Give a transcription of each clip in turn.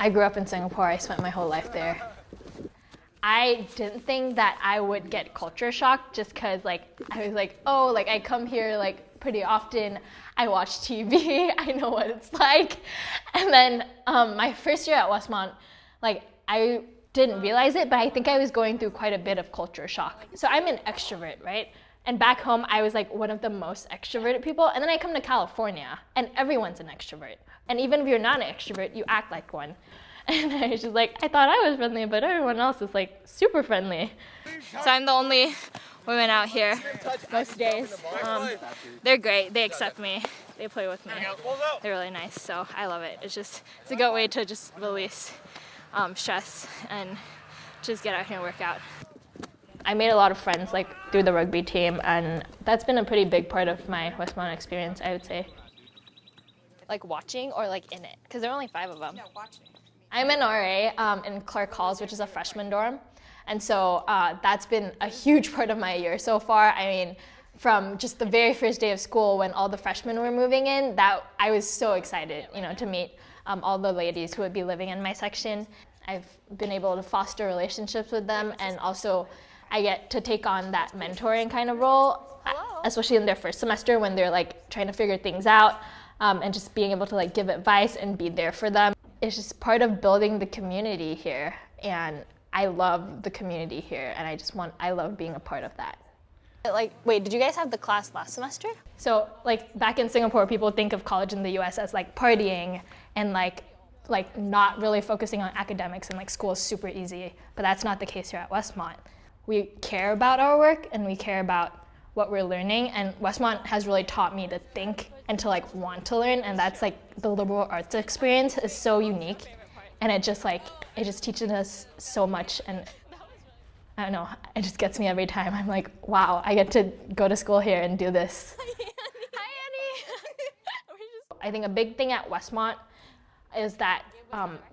I grew up in Singapore. I spent my whole life there. I didn't think that I would get culture shock just because like I was like, oh, like I come here like pretty often. I watch TV. I know what it's like. And then my first year at Westmont, like I didn't realize it, but I think I was going through quite a bit of culture shock. So I'm an extrovert, right? And back home, I was like one of the most extroverted people. And then I come to California, and everyone's an extrovert. And even if you're not an extrovert, you act like one. And I was just like, I thought I was friendly, but everyone else is like super friendly. So I'm the only woman out here most days. They're great. They accept me. They play with me. They're really nice. So I love it. It's a good way to just release stress and just get out here and work out. I made a lot of friends like through the rugby team, and that's been a pretty big part of my Westmont experience, I would say. Like watching or like in it? Because there are only 5 of them. Yeah, watching. I'm an RA in Clark Halls, which is a freshman dorm. And so that's been a huge part of my year so far. I mean, from just the very first day of school when all the freshmen were moving in, that I was so excited, to meet all the ladies who would be living in my section. I've been able to foster relationships with them, and also I get to take on that mentoring kind of role, especially in their first semester when they're like trying to figure things out, and just being able to like give advice and be there for them. It's just part of building the community here, and I love the community here, and I love being a part of that. Like, wait, did you guys have the class last semester? So like back in Singapore, people think of college in the US as like partying and like not really focusing on academics, and like school is super easy, but that's not the case here at Westmont. We care about our work and we care about what we're learning, and Westmont has really taught me to think and to like want to learn, and that's like the liberal arts experience is so unique, and it just teaches us so much, and I don't know, it just gets me every time. I'm like, wow, I get to go to school here and do this. Hi, Annie. I think a big thing at Westmont is that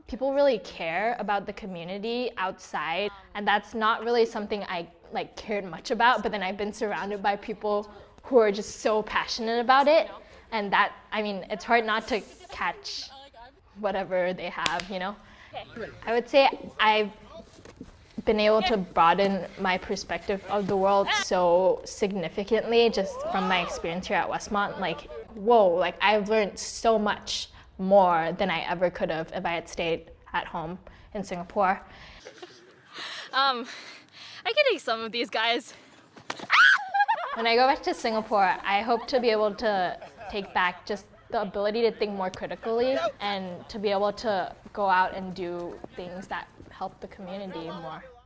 people really care about the community outside, and that's not really something I like cared much about, but then I've been surrounded by people who are just so passionate about it, and that, I mean, it's hard not to catch whatever they have, I would say I've been able to broaden my perspective of the world so significantly just from my experience here at Westmont. Like, whoa, like I've learned so much more than I ever could have if I had stayed at home in Singapore. I can take some of these guys. When I go back to Singapore, I hope to be able to take back just the ability to think more critically and to be able to go out and do things that help the community more.